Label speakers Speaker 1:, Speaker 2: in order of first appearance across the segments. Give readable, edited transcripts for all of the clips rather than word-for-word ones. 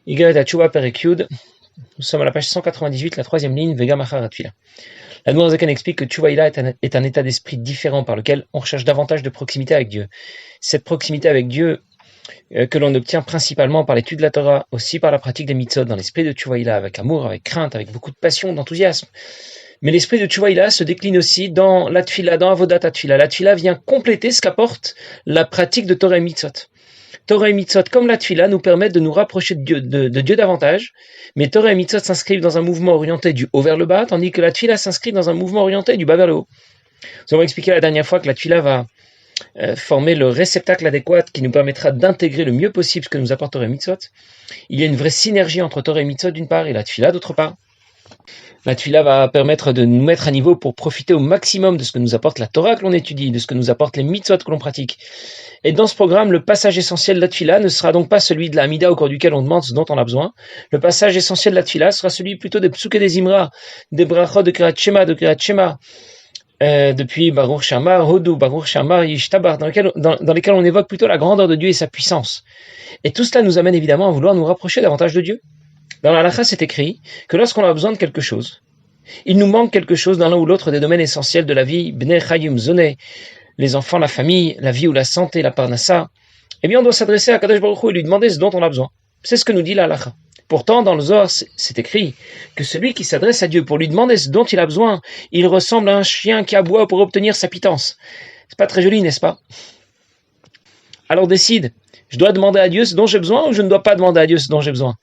Speaker 1: Igret Hatshuva Perek Yud. Nous sommes à la page 198, la troisième ligne, Vega Machar Atfila. L'Admor Zaken explique que Tshuva est un état d'esprit différent par lequel on recherche davantage de proximité avec Dieu. Cette proximité avec Dieu que l'on obtient principalement par l'étude de la Torah, aussi par la pratique des mitzvot, dans l'esprit de Tshuva avec amour, avec crainte, avec beaucoup de passion, d'enthousiasme. Mais l'esprit de Tshuva se décline aussi dans la Tfila, dans Avodat Tfila. La Tfila vient compléter ce qu'apporte la pratique de Torah et mitzvot. Torah et mitzvot, comme la Tfila, nous permettent de nous rapprocher de Dieu davantage, mais Torah et mitzvot s'inscrivent dans un mouvement orienté du haut vers le bas, tandis que la Tfila s'inscrit dans un mouvement orienté du bas vers le haut. Nous avons expliqué la dernière fois que la Tfila va former le réceptacle adéquat qui nous permettra d'intégrer le mieux possible ce que nous apporte Torah et mitzvot. Il y a une vraie synergie entre Torah et mitzvot d'une part et la Tfila d'autre part. La Tfila va permettre de nous mettre à niveau pour profiter au maximum de ce que nous apporte la Torah que l'on étudie, de ce que nous apportent les mitzvot que l'on pratique. Et dans ce programme, le passage essentiel de la Tfila ne sera donc pas celui de la Hamida au cours duquel on demande ce dont on a besoin. Le passage essentiel de la Tfila sera celui plutôt des psuké des Imra, des brachot de Kirat Shema, depuis Baruch Shamar, Hodou, Baruch Shamar, Yishtabar, dans lesquels on évoque plutôt la grandeur de Dieu et sa puissance. Et tout cela nous amène évidemment à vouloir nous rapprocher davantage de Dieu. Dans la halakha, c'est écrit que lorsqu'on a besoin de quelque chose, il nous manque quelque chose dans l'un ou l'autre des domaines essentiels de la vie, Bnei Chayim Zoné, les enfants, la famille, la vie ou la santé, la parnassa, eh bien on doit s'adresser à Kadosh Baruch Hu et lui demander ce dont on a besoin. C'est ce que nous dit la halakha. Pourtant, dans le Zohar, c'est écrit que celui qui s'adresse à Dieu pour lui demander ce dont il a besoin, il ressemble à un chien qui aboie pour obtenir sa pitance. C'est pas très joli, n'est-ce pas? Alors décide, je dois demander à Dieu ce dont j'ai besoin ou je ne dois pas demander à Dieu ce dont j'ai besoin?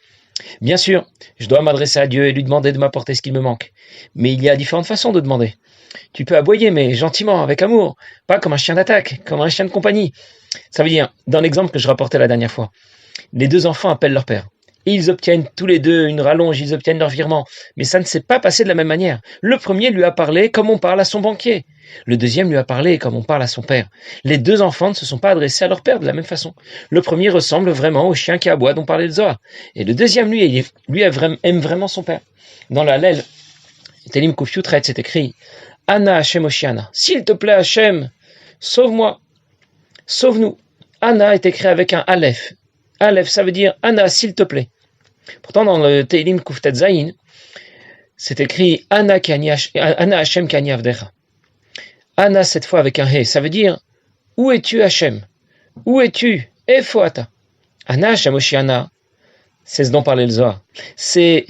Speaker 1: Bien sûr, je dois m'adresser à Dieu et lui demander de m'apporter ce qu'il me manque. Mais il y a différentes façons de demander. Tu peux aboyer, mais gentiment, avec amour, pas comme un chien d'attaque, comme un chien de compagnie. Ça veut dire, dans l'exemple que je rapportais la dernière fois, les deux enfants appellent leur père. Et ils obtiennent tous les deux une rallonge, ils obtiennent leur virement. Mais ça ne s'est pas passé de la même manière. Le premier lui a parlé comme on parle à son banquier. Le deuxième lui a parlé comme on parle à son père. Les deux enfants ne se sont pas adressés à leur père de la même façon. Le premier ressemble vraiment au chien qui aboie dont parlait le Zohar. Et le deuxième, lui aime vraiment son père. Dans la Hallel, Télim Kuf Yutret, c'est écrit « Anna Hashem Oshiana » « S'il te plaît Hashem, sauve-moi, sauve-nous » Anna est écrit avec un Aleph. Aleph, ça veut dire Anna, s'il te plaît. Pourtant, dans le Télim Kuftet Zayin, c'est écrit Anna Hashem Kani Avdecha. Anna, cette fois avec un He, ça veut dire où es-tu Hashem? Où es-tu? Efoata. Anna Hashem Oshiana, c'est ce dont parlait le Zohar. C'est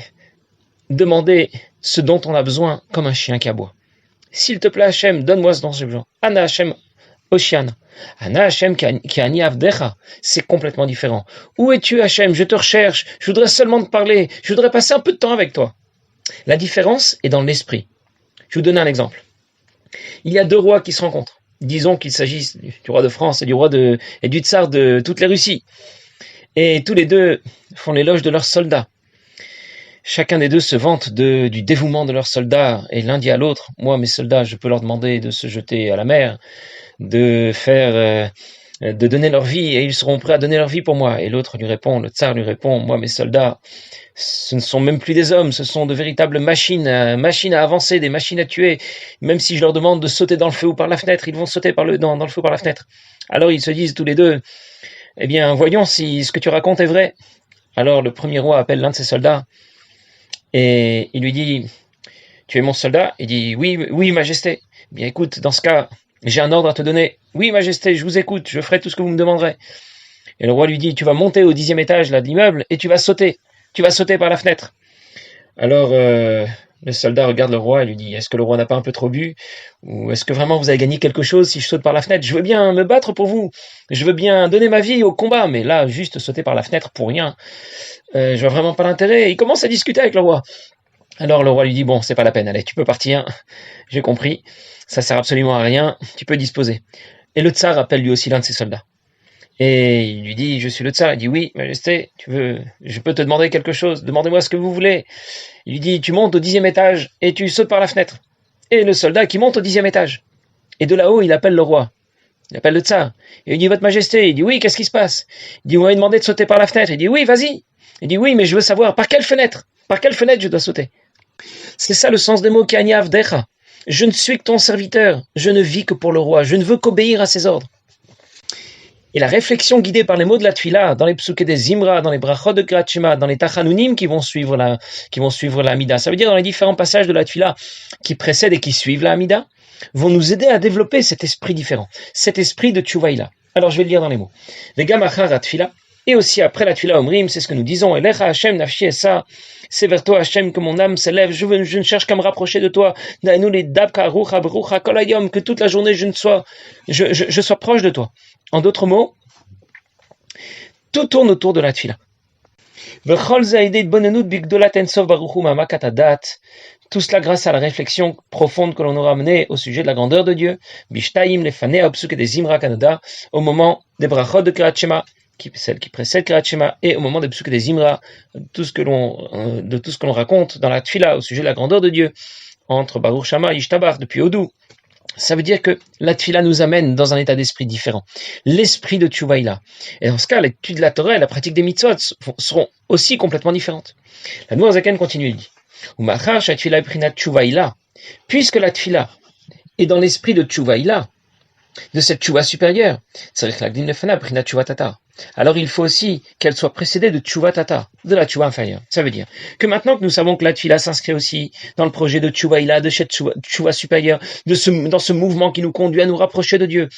Speaker 1: demander ce dont on a besoin comme un chien qui aboie. S'il te plaît Hashem, donne-moi ce dont j'ai besoin. Anna Hashem Oshiana. Anna Hashem Kani Avdecha, c'est complètement différent. Où es-tu Hashem? Je te recherche, je voudrais seulement te parler, je voudrais passer un peu de temps avec toi. La différence est dans l'esprit. Je vais vous donner un exemple. Il y a deux rois qui se rencontrent. Disons qu'il s'agisse du roi de France et du tsar de toutes les Russies. Et tous les deux font l'éloge de leurs soldats. Chacun des deux se vante du dévouement de leurs soldats. Et l'un dit à l'autre, moi mes soldats, je peux leur demander de se jeter à la mer, de donner leur vie, et ils seront prêts à donner leur vie pour moi. Et l'autre lui répond, le tsar lui répond, moi mes soldats, ce ne sont même plus des hommes, ce sont de véritables machines à avancer, des machines à tuer. Même si je leur demande de sauter dans le feu ou par la fenêtre, ils vont sauter dans le feu ou par la fenêtre. Alors ils se disent tous les deux, eh bien voyons si ce que tu racontes est vrai. Alors le premier roi appelle l'un de ses soldats et il lui dit, tu es mon soldat? Il dit, oui majesté. Eh bien écoute, dans ce cas, j'ai un ordre à te donner. Oui majesté, je vous écoute, je ferai tout ce que vous me demanderez. Et le roi lui dit, tu vas monter au 10e étage là, de l'immeuble et tu vas sauter par la fenêtre. Alors le soldat regarde le roi et lui dit, est-ce que le roi n'a pas un peu trop bu? Ou est-ce que vraiment vous avez gagné quelque chose si je saute par la fenêtre? Je veux bien me battre pour vous, je veux bien donner ma vie au combat, mais là, juste sauter par la fenêtre pour rien, je vois vraiment pas l'intérêt. Et il commence à discuter avec le roi. Alors le roi lui dit, bon, c'est pas la peine, allez, tu peux partir, j'ai compris, ça sert absolument à rien, tu peux disposer. Et le tsar appelle lui aussi l'un de ses soldats. Et il lui dit, je suis le tsar. Il dit, oui, majesté, je peux te demander quelque chose, demandez-moi ce que vous voulez. Il lui dit, tu montes au 10e étage et tu sautes par la fenêtre. Et le soldat qui monte au 10e étage. Et de là-haut, il appelle le roi. Il appelle le tsar. Et il dit, votre majesté. Il dit, oui, qu'est-ce qui se passe? Il dit, on m'a demandé de sauter par la fenêtre. Il dit, oui, vas-y. Il dit, oui, mais je veux savoir par quelle fenêtre je dois sauter. C'est ça le sens des mots Kani Avdecha. Je ne suis que ton serviteur. Je ne vis que pour le roi. Je ne veux qu'obéir à ses ordres. Et la réflexion guidée par les mots de la Tfila, dans les psuké des Zimra, dans les brachot de Kriyat Shema, dans les tachanunim qui vont suivre la Amida, ça veut dire dans les différents passages de la Tfila qui précèdent et qui suivent la Amida, vont nous aider à développer cet esprit différent, cet esprit de Tchouvaïla. Alors je vais le lire dans les mots. Les gamachar Tfila, et aussi après la Tfila Omrim, c'est ce que nous disons, Elecha Hashem nafshi esa, c'est vers toi Hashem que mon âme s'élève, je ne cherche qu'à me rapprocher de toi, nous les dabka rucha brucha kolayom, que toute la journée je sois proche de toi. En d'autres mots, tout tourne autour de la Tfila. Tout cela grâce à la réflexion profonde que l'on aura menée au sujet de la grandeur de Dieu, au moment des brachot de Kriyat Shema, celle qui précède Kriyat Shema, et au moment des psuké des Zimra, de tout ce que l'on raconte dans la Tfila au sujet de la grandeur de Dieu, entre Baruch Shama, Yishtabach, depuis Odou. Ça veut dire que la Tfila nous amène dans un état d'esprit différent, l'esprit de Tchouvaïla. Et dans ce cas, l'étude de la Torah et la pratique des mitzvot seront aussi complètement différentes. La Nour Zaken continue, il dit, puisque la Tfila est dans l'esprit de Tchouvaïla, de cette Tchouva supérieure, alors il faut aussi qu'elle soit précédée de Tchouva Tata, de la Tchouva inférieure. Ça veut dire que maintenant que nous savons que la Tfila s'inscrit aussi dans le projet de Tchouvaïla, de cette Tchouva supérieure, dans ce mouvement qui nous conduit à nous rapprocher de Dieu,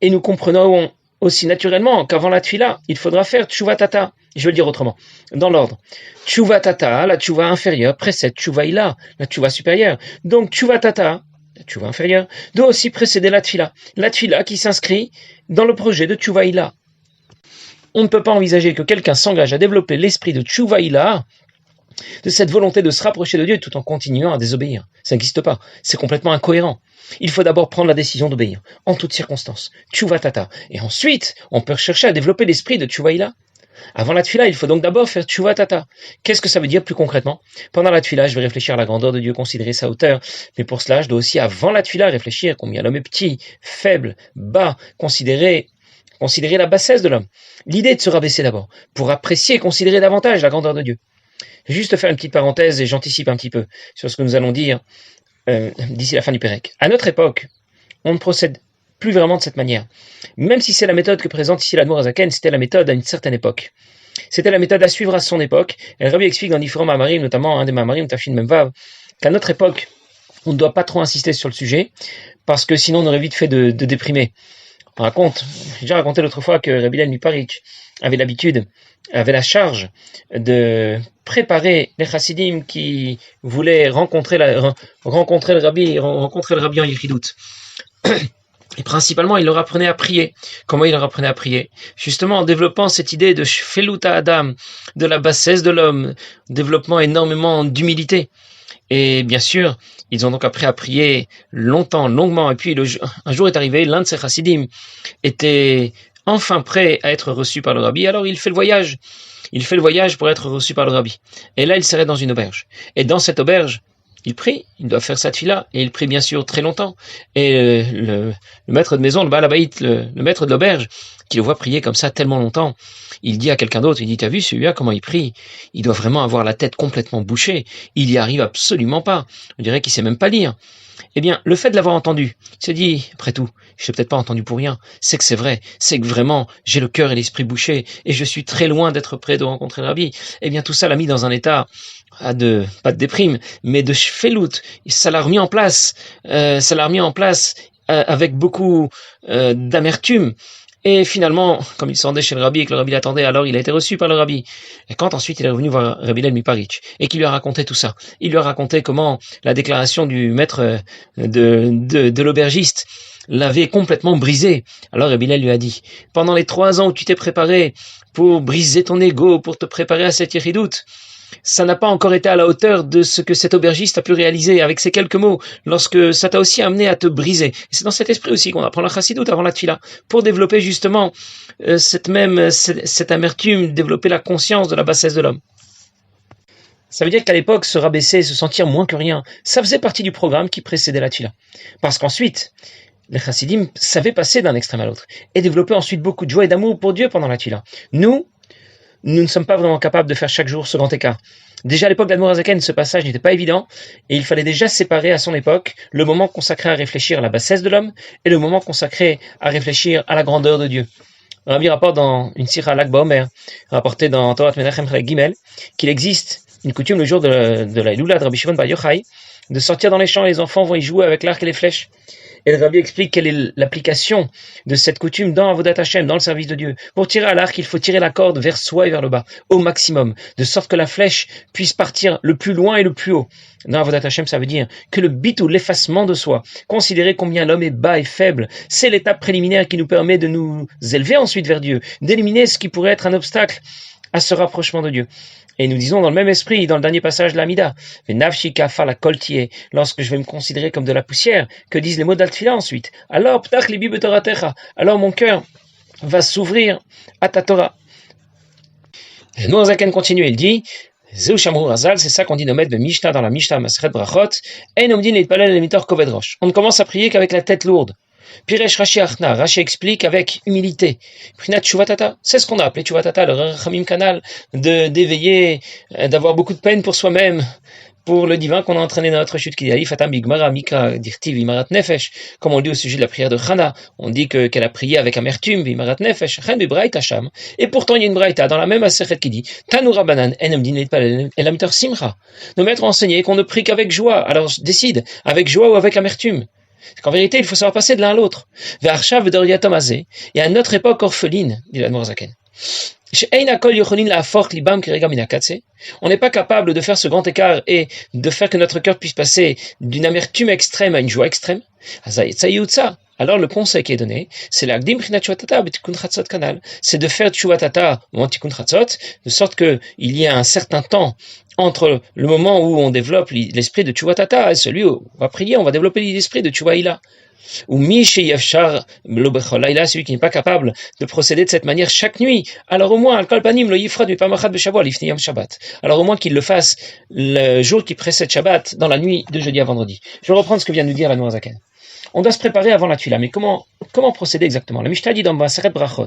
Speaker 1: et nous comprenons aussi naturellement qu'avant la Tfila, il faudra faire Tchouva Tata. Je vais le dire autrement, dans l'ordre. Tchouva Tata, la Tchouva inférieure, précède Tchouvaïla, la Tchouva supérieure. Donc Tchouva Tata, la Tchouva inférieure, doit aussi précéder la Tfila qui s'inscrit dans le projet de Tchouvaïla. On ne peut pas envisager que quelqu'un s'engage à développer l'esprit de Tchouvaïla, de cette volonté de se rapprocher de Dieu tout en continuant à désobéir. Ça n'existe pas. C'est complètement incohérent. Il faut d'abord prendre la décision d'obéir, en toutes circonstances. Tchouva Tata. Et ensuite, on peut chercher à développer l'esprit de Tchouvaïla. Avant la Tfila, il faut donc d'abord faire Tchouva Tata. Qu'est-ce que ça veut dire plus concrètement? Pendant la Tfila, je vais réfléchir à la grandeur de Dieu, considérer sa hauteur. Mais pour cela, je dois aussi, avant la Tfila, réfléchir combien l'homme est petit, faible, bas, considérer la bassesse de l'homme. L'idée est de se rabaisser d'abord, pour apprécier et considérer davantage la grandeur de Dieu. Je vais juste faire une petite parenthèse et j'anticipe un petit peu sur ce que nous allons dire d'ici la fin du Pérec. À notre époque, on ne procède plus vraiment de cette manière. Même si c'est la méthode que présente ici l'Admour Hazaken, c'était la méthode à une certaine époque. C'était la méthode à suivre à son époque. Et le Rabbi explique dans différents Mamarim, notamment un des Mamarim, Tafshin Memvav, qu'à notre époque, on ne doit pas trop insister sur le sujet, parce que sinon on aurait vite fait de déprimer. J'ai déjà raconté l'autre fois que Rabbi Hillel Miparitch avait la charge de préparer les chassidim qui voulaient rencontrer le rabbi en Yichidut. Et principalement, il leur apprenait à prier. Comment il leur apprenait à prier? Justement, en développant cette idée de Shfeluta Adam, de la bassesse de l'homme, développement énormément d'humilité. Et bien sûr, ils ont donc appris à prier longuement. Et puis, un jour est arrivé, l'un de ces chassidim était enfin prêt à être reçu par le rabbi. Alors, il fait le voyage. Il fait le voyage pour être reçu par le rabbi. Et là, il s'arrête dans une auberge. Et dans cette auberge, il prie, il doit faire sa tfila, et il prie bien sûr très longtemps. Et le maître de maison, le Baal Habayit, le maître de l'auberge, qui le voit prier comme ça tellement longtemps, il dit à quelqu'un d'autre, il dit, t'as vu celui-là, comment il prie? Il doit vraiment avoir la tête complètement bouchée. Il y arrive absolument pas. On dirait qu'il sait même pas lire. Eh bien, le fait de l'avoir entendu, il se dit, après tout, je l'ai peut-être pas entendu pour rien, c'est que c'est vrai, c'est que vraiment, j'ai le cœur et l'esprit bouchés, et je suis très loin d'être prêt de rencontrer le rabbi. Eh bien, tout ça l'a mis dans un état, pas de déprime, mais de shfelut. Ça l'a remis en place, avec beaucoup d'amertume. Et finalement, comme il se rendait chez le rabbi et que le rabbi l'attendait, alors il a été reçu par le rabbi. Et quand ensuite il est revenu voir Rabbi Hillel Miparitch et qu'il lui a raconté tout ça, il lui a raconté comment la déclaration du maître de l'aubergiste l'avait complètement brisé. Alors Rabbi Hillel lui a dit, pendant les 3 ans où tu t'es préparé pour briser ton ego, pour te préparer à cette Yichidut, ça n'a pas encore été à la hauteur de ce que cet aubergiste a pu réaliser avec ces quelques mots, lorsque ça t'a aussi amené à te briser. Et c'est dans cet esprit aussi qu'on apprend la chassidoute avant la tfila, pour développer justement cette amertume, développer la conscience de la bassesse de l'homme. Ça veut dire qu'à l'époque, se rabaisser, se sentir moins que rien, ça faisait partie du programme qui précédait la tfila. Parce qu'ensuite, les chassidim savaient passer d'un extrême à l'autre, et développer ensuite beaucoup de joie et d'amour pour Dieu pendant la tfila. Nous ne sommes pas vraiment capables de faire chaque jour ce grand écart. Déjà à l'époque d'Admour Hazaken, ce passage n'était pas évident, et il fallait déjà séparer à son époque le moment consacré à réfléchir à la bassesse de l'homme et le moment consacré à réfléchir à la grandeur de Dieu. Rabbi rapporte dans une sira Lag Baomer, rapportée dans Torah Menachem Chalek Gimel, qu'il existe une coutume le jour de la Iloula de Rabbi Shimon Bar Yochai, de sortir dans les champs, les enfants vont y jouer avec l'arc et les flèches. Et le Rabbi explique quelle est l'application de cette coutume dans Avodat Hashem, dans le service de Dieu. Pour tirer à l'arc, il faut tirer la corde vers soi et vers le bas, au maximum, de sorte que la flèche puisse partir le plus loin et le plus haut. Dans Avodat Hashem, ça veut dire que le bitou, l'effacement de soi, considérer combien l'homme est bas et faible, c'est l'étape préliminaire qui nous permet de nous élever ensuite vers Dieu, d'éliminer ce qui pourrait être un obstacle à ce rapprochement de Dieu. Et nous disons dans le même esprit, dans le dernier passage de l'Amida, lorsque je vais me considérer comme de la poussière, que disent les mots d'Altfila ensuite. Alors, alors mon cœur va s'ouvrir à ta Torah. Et nous, Zaken continue, il dit, c'est ça qu'on dit nomet de Mishnah dans la Mishnah Maseret Brachot, on ne commence à prier qu'avec la tête lourde. Piresh Rashi Achna, Rashi explique avec humilité. Prinat Chuvatata, c'est ce qu'on a appelé Chuvatata, le Rachamim Kanal, d'éveiller, d'avoir beaucoup de peine pour soi-même, pour le divin qu'on a entraîné dans notre chute qui dit Fatam Bigmara Mika Dirtiv Vimarat Nefesh, comme on dit au sujet de la prière de Chana, on dit qu'elle a prié avec amertume Vimarat Nefesh, Chen Bibraïta Sham, et pourtant il y a une Braïta dans la même Aseret qui dit Tanura Banan, Enem Dinit Pal Elamter Simcha. Nos maîtres ont enseigné qu'on ne prie qu'avec joie, alors décide, avec joie ou avec amertume. Qu'en vérité, il faut savoir passer de l'un à l'autre. Et à notre époque orpheline, dit l'Admor Zaken. On n'est pas capable de faire ce grand écart et de faire que notre cœur puisse passer d'une amertume extrême à une joie extrême. Alors le conseil qui est donné, c'est c'est de faire tchouvatata ou tikkun chatzot, de sorte qu'il y ait un certain temps entre le moment où on développe l'esprit de tchouvatata et celui où on va prier, on va développer l'esprit de tchouvaïla. Ou celui qui n'est pas capable de procéder de cette manière chaque nuit, alors au moins alors au moins qu'il le fasse le jour qui précède Shabbat, dans la nuit de jeudi à vendredi. Je vais reprendre ce que vient de nous dire la Noazaken. On doit se préparer avant la tuila, mais comment procéder exactement? La Mishnah dit dans Maseret Brachot,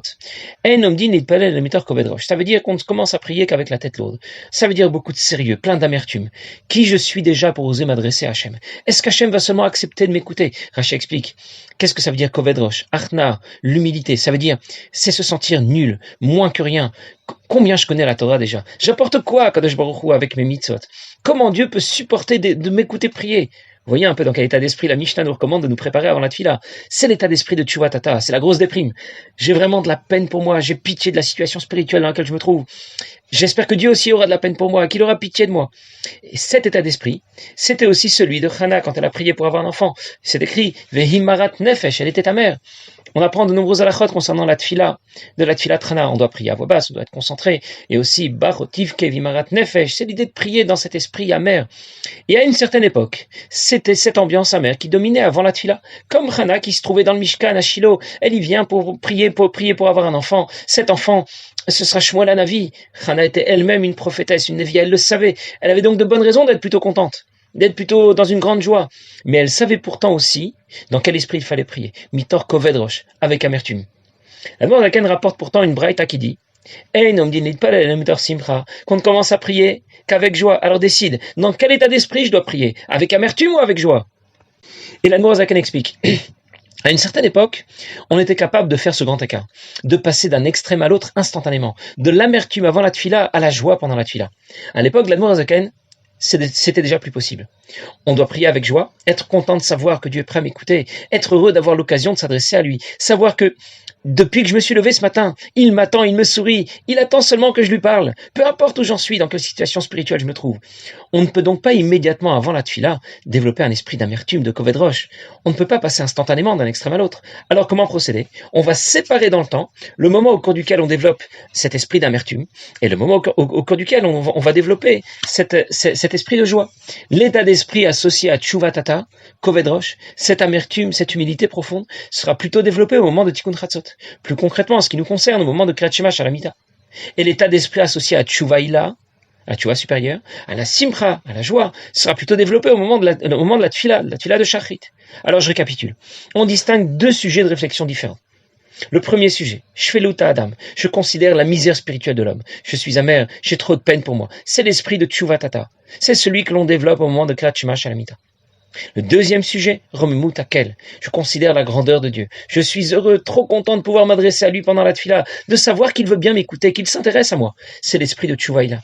Speaker 1: ça veut dire qu'on ne commence à prier qu'avec la tête lourde. Ça veut dire beaucoup de sérieux, plein d'amertume. Qui je suis déjà pour oser m'adresser à Hachem? Est-ce qu'Hachem va seulement accepter de m'écouter? Rashi explique. Qu'est-ce que ça veut dire Kovedrosh? Achna, l'humilité, ça veut dire c'est se sentir nul, moins que rien. Combien je connais la Torah déjà? J'apporte quoi à Kadosh Baruch Hu avec mes mitzvot? Comment Dieu peut supporter de m'écouter prier? Vous voyez un peu dans quel état d'esprit la Mishnah nous recommande de nous préparer avant la tefila. C'est l'état d'esprit de Tshuva Tata, c'est la grosse déprime. J'ai vraiment de la peine pour moi, j'ai pitié de la situation spirituelle dans laquelle je me trouve. J'espère que Dieu aussi aura de la peine pour moi, qu'il aura pitié de moi. Et cet état d'esprit, c'était aussi celui de Chana quand elle a prié pour avoir un enfant. C'est écrit Vehimarat Nefesh, elle était ta mère. On apprend de nombreux halachot concernant la tefila, de la tefila Trana. On doit prier à voix basse, on doit être concentré. Et aussi, Barotiv Kevimarat Nefesh, c'est l'idée de prier dans cet esprit amer. Et à une certaine époque, c'était cette ambiance amère qui dominait avant la tefila. Comme Chana qui se trouvait dans le Mishkan à Shiloh, elle y vient pour prier pour avoir un enfant. Cet enfant, ce sera Shmuel Hanavi. Chana était elle-même une prophétesse, une Neviah, elle le savait. Elle avait donc de bonnes raisons d'être plutôt contente, d'être plutôt dans une grande joie. Mais elle savait pourtant aussi dans quel esprit il fallait prier. Mitor Kovedrosh, avec amertume. La Noir Zaken rapporte pourtant une braïta qui dit qu'on ne commence à prier qu'avec joie. Alors décide, dans quel état d'esprit je dois prier? Avec amertume ou avec joie? Et la Noir Zaken explique. À une certaine époque, on était capable de faire ce grand écart, de passer d'un extrême à l'autre instantanément, de l'amertume avant la tefila à la joie pendant la tefila. À l'époque de l'Admor HaZaken, c'était déjà plus possible. On doit prier avec joie, être content de savoir que Dieu est prêt à m'écouter, être heureux d'avoir l'occasion de s'adresser à lui, savoir que depuis que je me suis levé ce matin, il m'attend, il me sourit, il attend seulement que je lui parle, peu importe où j'en suis, dans quelle situation spirituelle je me trouve. On ne peut donc pas immédiatement avant la tefila développer un esprit d'amertume, de kovedrosh. On ne peut pas passer instantanément d'un extrême à l'autre. Alors comment procéder? On va séparer dans le temps le moment au cours duquel on développe cet esprit d'amertume et le moment au cours duquel on va développer cet esprit de joie. L'état d'esprit associé à tshuva tata, kovedrosh, cette amertume, cette humilité profonde sera plutôt développé au moment de tikkun chatzot. Plus concrètement, en ce qui nous concerne, au moment de Kriyat Shema Shalamita. Et l'état d'esprit associé à Tshuvaïla, à Tshuva supérieure, à la Simcha, à la joie, sera plutôt développé au moment de la tefila de Shachrit. Alors je récapitule. On distingue deux sujets de réflexion différents. Le premier sujet, Shveluta Adam, je considère la misère spirituelle de l'homme. Je suis amer, j'ai trop de peine pour moi. C'est l'esprit de Tshuva Tata. C'est celui que l'on développe au moment de Kriyat Shema Shalamita. Le deuxième sujet, Romemu Takel. Je considère la grandeur de Dieu. Je suis heureux, trop content de pouvoir m'adresser à lui pendant la tfila, de savoir qu'il veut bien m'écouter, qu'il s'intéresse à moi. C'est l'esprit de Tchouvaïla.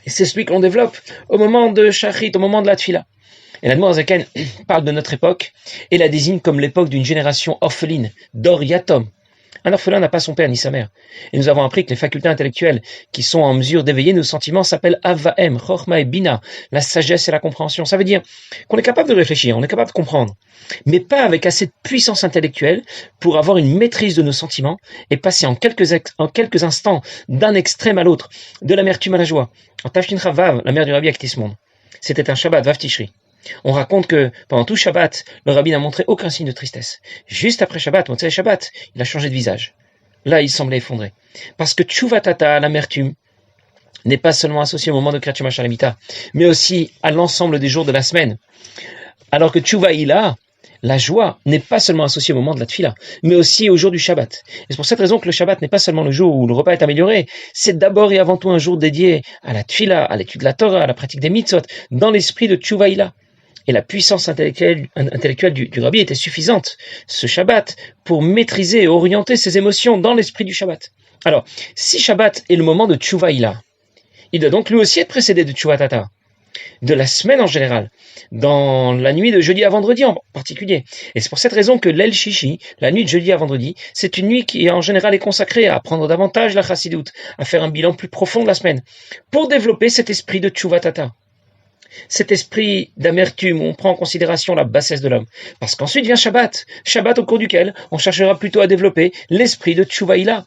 Speaker 1: Et c'est celui que l'on développe au moment de Shachrit, au moment de la tfila. Et l'Admor Zaken parle de notre époque et la désigne comme l'époque d'une génération orpheline, d'or yatom. Un orphelin n'a pas son père ni sa mère. Et nous avons appris que les facultés intellectuelles qui sont en mesure d'éveiller nos sentiments s'appellent Avaem, Chochma et Bina, la sagesse et la compréhension. Ça veut dire qu'on est capable de réfléchir, on est capable de comprendre, mais pas avec assez de puissance intellectuelle pour avoir une maîtrise de nos sentiments et passer en quelques instants d'un extrême à l'autre, de l'amertume à la joie. En Tafshin Vav, la mère du Rabbi a quitté ce monde. C'était un Shabbat, Vav Tishri. On raconte que pendant tout Shabbat, le Rabbi n'a montré aucun signe de tristesse. Juste après Shabbat, Motzei Shabbat, il a changé de visage. Là, il semblait effondré. Parce que Tchouvatata, l'amertume, n'est pas seulement associée au moment de Kriyat Shema Shalamita, mais aussi à l'ensemble des jours de la semaine. Alors que Tchouvaïla, la joie, n'est pas seulement associée au moment de la Tfila, mais aussi au jour du Shabbat. Et c'est pour cette raison que le Shabbat n'est pas seulement le jour où le repas est amélioré, c'est d'abord et avant tout un jour dédié à la Tfila, à l'étude de la Torah, à la pratique des mitzvot, dans l'esprit de Tchouvaïla. Et la puissance intellectuelle du Rabbi était suffisante, ce Shabbat, pour maîtriser et orienter ses émotions dans l'esprit du Shabbat. Alors, si Shabbat est le moment de Tchouvaïla, il doit donc lui aussi être précédé de Tchouvatata, de la semaine en général, dans la nuit de jeudi à vendredi en particulier. Et c'est pour cette raison que l'El Shishi, la nuit de jeudi à vendredi, c'est une nuit qui en général est consacrée à apprendre davantage la Chassidout, à faire un bilan plus profond de la semaine, pour développer cet esprit de Tchouvatata. Cet esprit d'amertume où on prend en considération la bassesse de l'homme. Parce qu'ensuite vient Shabbat, Shabbat au cours duquel on cherchera plutôt à développer l'esprit de Tchouvaïla.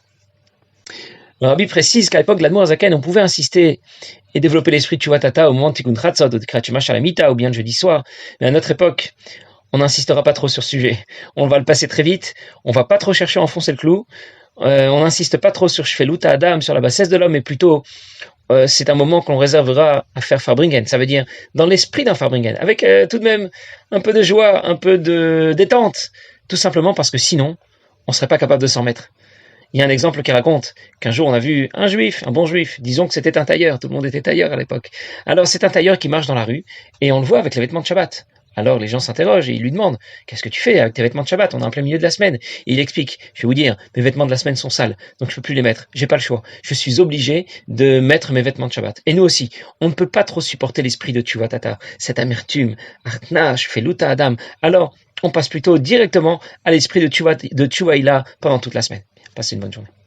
Speaker 1: Le Rabbi précise qu'à l'époque de l'Admor Zaken, on pouvait insister et développer l'esprit de Tchouvatata au moment de Tikkun Chatzot, de Kriyat Shema Shalamita, ou bien de jeudi soir. Mais à notre époque, on n'insistera pas trop sur ce sujet. On va le passer très vite, on va pas trop chercher à enfoncer le clou, on n'insiste pas trop sur Shfelut Adam, sur la bassesse de l'homme, mais plutôt c'est un moment qu'on réservera à faire Farbringen. Ça veut dire dans l'esprit d'un Farbringen, avec tout de même un peu de joie, un peu de détente, tout simplement parce que sinon, on serait pas capable de s'en mettre. Il y a un exemple qui raconte qu'un jour on a vu un juif, un bon juif, disons que c'était un tailleur, tout le monde était tailleur à l'époque. Alors c'est un tailleur qui marche dans la rue et on le voit avec les vêtements de Shabbat. Alors les gens s'interrogent et ils lui demandent « Qu'est-ce que tu fais avec tes vêtements de Shabbat? On est en plein milieu de la semaine. » Et il explique « Je vais vous dire, mes vêtements de la semaine sont sales, donc je peux plus les mettre. J'ai pas le choix. Je suis obligé de mettre mes vêtements de Shabbat. » Et nous aussi, on ne peut pas trop supporter l'esprit de Tchouvatata, cette amertume, Artnash, Feluta Adam. Alors, on passe plutôt directement à l'esprit de Tchouvaïla pendant toute la semaine. Passez une bonne journée.